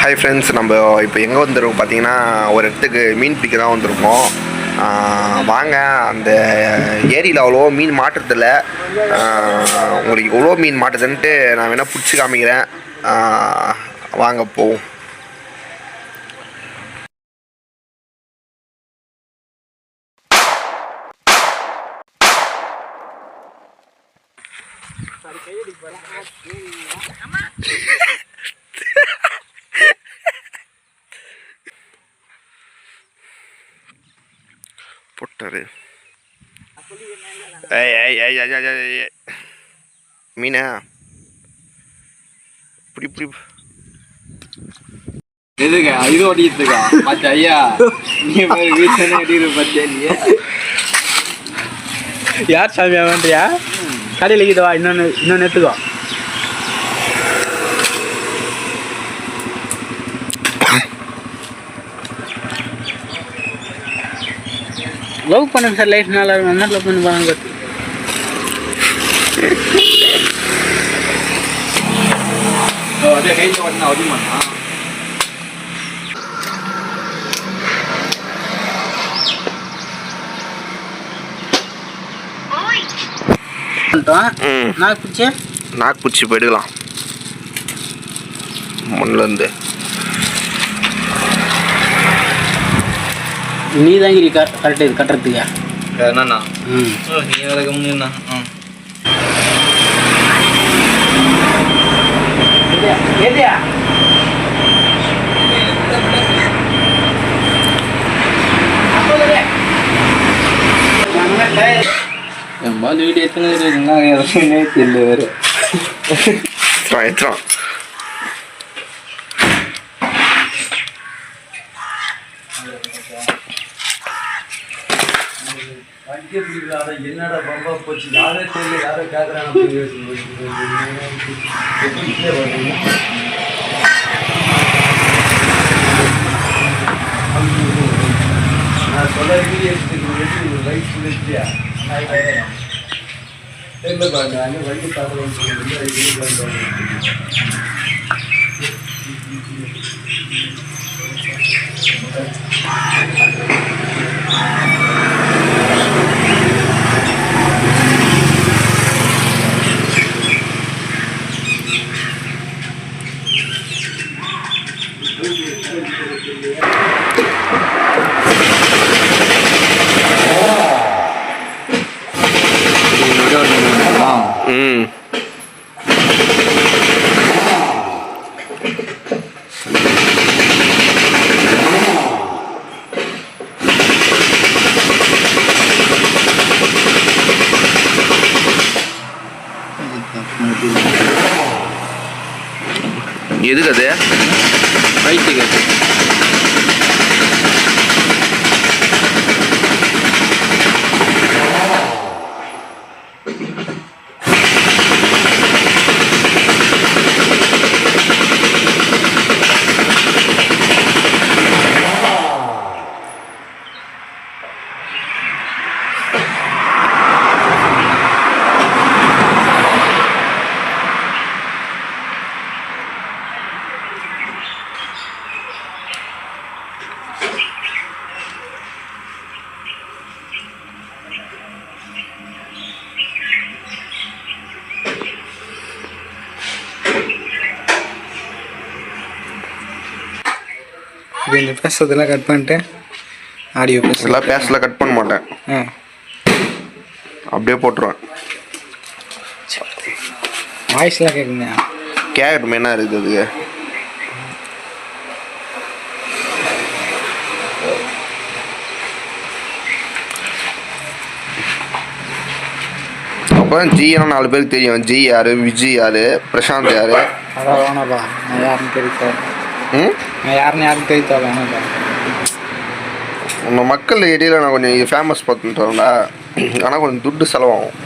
Hi friends, நம்ம இப்போ எங்கே வந்துருக்கோம் பார்த்தீங்கன்னா, ஒரு இடத்துக்கு மீன் பிடிக்க தான் வந்திருக்கோம். வாங்க, அந்த ஏரியில் அவ்வளோ மீன் மாட்டுறதில்ல. உங்களுக்கு எவ்வளோ மீன் மாட்டுதுன்ட்டு நான் வேணால் பிடிச்சி காமிக்கிறேன். வாங்க போவோம். போட்டாரு மீனா இப்படி எதுங்க இது ஓடிட்டுருக்கா பாத்தா ஐயா நீ வீட்டுல அடிக்கிற பத்தியா நீ யார் சாமியா வேண்டியா கடையில் இருக்குதவா இன்னொன்று எடுத்துக்கோ. லவ் பண்ணுங்க சார், லைஃப் நல்லா இருக்கும். என்ன லவ் பண்ணி பாருங்க. அதே கையில் ஓட்டினா அதிகமாண்ணா நாக்கு போயிடுக்கலாம் மண்ணிலேருந்து. நீ தான் கரெக்டாக இது கட்டுறதுக்கா என்னண்ணா? நீ வேலை கம்முன்னா எம்பால் வீடு எத்தனை தெரியல வேறு என்னடா பம்பா போச்சு, யாரே தெரியல, யாரோ கேட்கறாங்க. நான் சொல்ல லைட் சொல்லிச்சியா தெரியல பாருங்க. அங்கே வண்டி பார்க்கணும்னு சொல்லுங்க. எதுக்கு அது ரைட்டுக்கு இந்த பேசுறதெல்லாம் கட் பண்ணிட்டேன். ஆடியோ எல்லாம் பேசலாம் கட் பண்ண மாட்டேன், அப்படியே போட்டுருவேன். வாய்ஸ்லாம் கேட்குங்க. கேட்கட்டும், என்ன இருக்குது அதுக்கு? அப்போ ஜின்னா 4 பேருக்கு தெரியும். ஜி யாரு, விஜய் யாரு, பிரசாந்த் யாரு. அதான் வேணாப்பா, நான் யாருன்னு தெரிவித்தா. நான் யாருன்னு தெரிவித்தா வேணாப்பா. உன்னை மக்கள் இடையில நான் கொஞ்சம் ஃபேமஸ் பார்த்துட்டு வரேன்டா. ஆனால் கொஞ்சம் துட்டு செலவாகும்.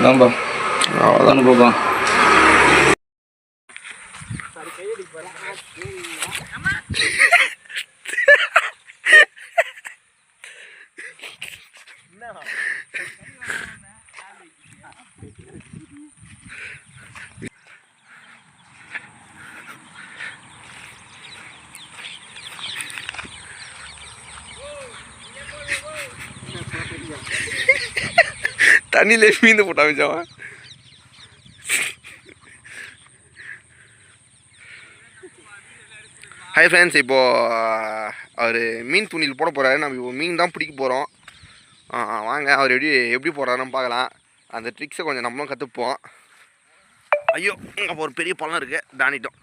நம்ப அவ்வளோதான். பாப்பா தண்ணியிலே மீந்து போட்டா வச்சவன். ஹாய் ஃப்ரெண்ட்ஸ், இப்போது அவர் மீன் தூண்டில் போட போகிறாரு. நம்ம இப்போ மீன் தான் பிடிக்க போகிறோம். வாங்க அவர் எப்படி போடுறாருன்னு பார்க்கலாம். அந்த ட்ரிக்ஸை கொஞ்சம் நம்மளும் கற்றுப்போம். ஐயோ, அப்போ ஒரு பெரிய பழம் இருக்குது, தாண்டிட்டோம்.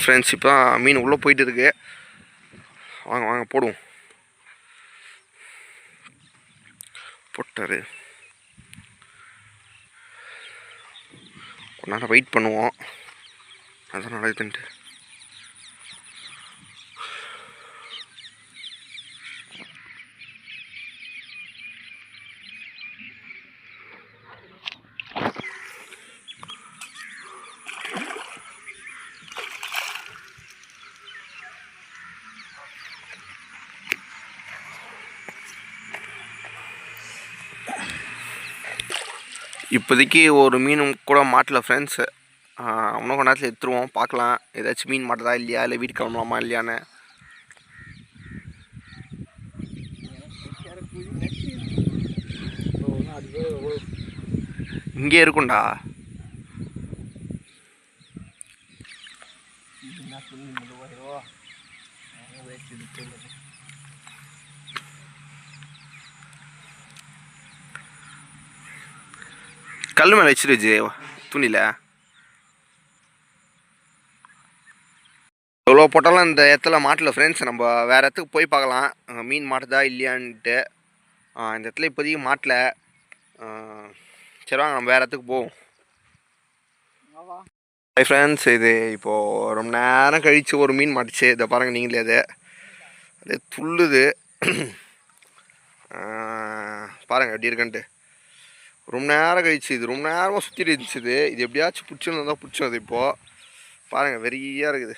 ஃப்ரெண்ட்ஸ், இப்போ மீன் உள்ளே போயிட்டு இருக்கு. வாங்க வாங்க போடுவோம். போட்டார். கொஞ்ச நேரம் வெயிட் பண்ணுவோம். அதான் நடக்குதுன்ட்டு. இப்போதைக்கு ஒரு மீனும் கூட மாட்டல ஃப்ரெண்ட்ஸு. இன்னும் கொஞ்ச நேரத்தில் எடுத்துருவோம். பார்க்கலாம் ஏதாச்சும் மீன் மாட்டுதா இல்லையா, இல்லை வீட்டுக்கு கிளம்பலாமா இல்லையான்னு. இங்கே இருக்கும்டா. கல் மேலே வச்சிருச்சு துணியில். எவ்வளோ போட்டாலும் இந்த இடத்துல மாட்டல ஃப்ரெண்ட்ஸ். நம்ம வேறு இடத்துக்கு போய் பார்க்கலாம் மீன் மாட்டுதா இல்லையான்ட்டு. இந்த இடத்துல இப்போதைக்கு மாட்டல. சரி வாங்க நம்ம வேறு இடத்துக்கு போவோம். ஹாய் ஃப்ரெண்ட்ஸ், இது இப்போது ரொம்ப நேரம் கழித்து ஒரு மீன் மாட்டுச்சு. இதை பாருங்கள் நீங்களே. அது துள்ளுது. பாருங்கள் எப்படி இருக்குன்ட்டு. ரொம்ப நேரம் கழிச்சு, இது ரொம்ப நேரமாக சுற்றிட்டு இருந்துச்சு. இது எப்படியாச்சும் பிடிச்சிருந்து தான் பிடிச்சது. இப்போது பாருங்கள் வெறியாக இருக்குது.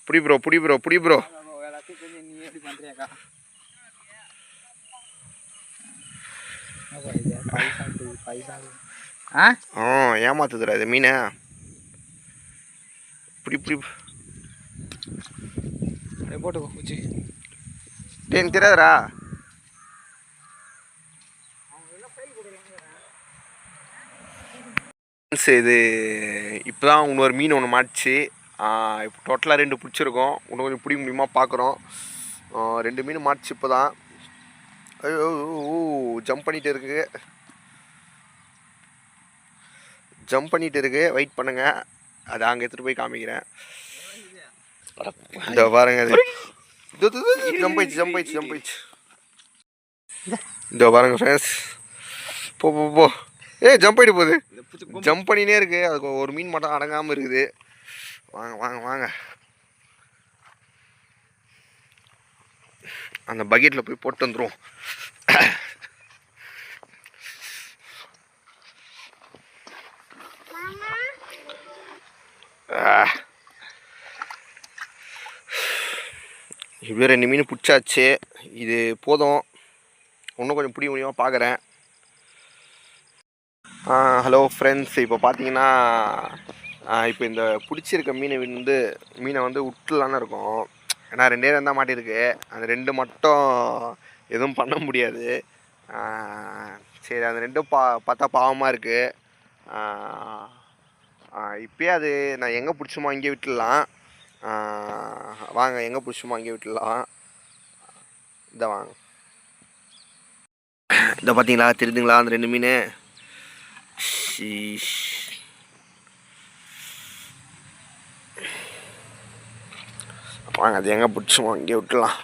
புடி ப்ரோ புடி ப்ரோ புடி ப்ரோ. ஏமாத்துதுடா இது மீனை. புடி புடி போட்டு பூச்சி எனக்கு தெரியாதுடா. இது இப்போ தான் இன்னொரு மீன் ஒன்று மாட்டுச்சு. இப்போ டோட்டலாக 2 பிடிச்சிருக்கோம். இன்னும் கொஞ்சம் பிடிக்க முடியுமா பார்க்குறோம். 2 மீன் மாட்டுச்சு இப்போ தான். ஐயோ ஜம்ப் பண்ணிகிட்டு இருக்கு. வெயிட் பண்ணுங்கள், அது அங்கே எடுத்துகிட்டு போய் காமிக்கிறேன். இந்த பாருங்க, அது ஜம்ப் ஆயிடுச்சு. இந்த பாருங்க ஃப்ரெண்ட்ஸ், போ ஜம்ப் ஆகிட்டு போகுது. ஜம்ப் பண்ணினே இருக்கு. அதுக்கு ஒரு மீன் மட்டும் அடங்காமல் இருக்குது. வாங்க அந்த பக்கெட்டில் போய் போட்டு வந்துடுவோம். இப்படியே 2 மீன் பிடிச்சாச்சு. இது போதும், இன்னும் கொஞ்சம் பிடிக்க முடியுமா பார்க்குறேன். ஹலோ ஃப்ரெண்ட்ஸ், இப்போ பார்த்தீங்கன்னா இப்போ இந்த பிடிச்சிருக்க மீனை வந்து விட்டுலான்னு இருக்கும். ஏன்னா 2 தான் மாட்டியிருக்கு. அந்த 2 மட்டும் எதுவும் பண்ண முடியாது. சரி, அந்த 2 பார்த்தா பாவமாக இருக்குது. இப்போயே அது நான் எங்கே பிடிச்சோமோ அங்கேயே விட்டுடலாம். வாங்க எங்கே பிடிச்சோமோ அங்கேயே விட்டுடலாம். இதை வாங்க, இதை பார்த்தீங்களா, தெரியுதுங்களா அந்த 2 மீன். வாங்க அது எங்கே பிடிச்சோம் இங்கே விட்டுலாம்.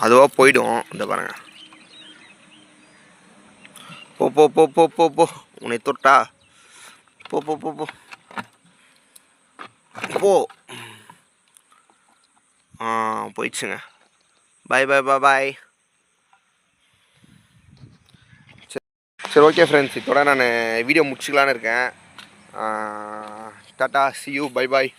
அதுவாக போயிடும். இந்த பாருங்க, போ போ போ போ போ போ உன்னை தொட்டா போ போ போ போ போ. போயிடுச்சுங்க. பாய் பாய் பாய் பாய். சரி ஓகே ஃப்ரெண்ட்ஸ், இதோட நான் வீடியோ முடிச்சுக்கலான்னு இருக்கேன். Tata, see you, bye bye.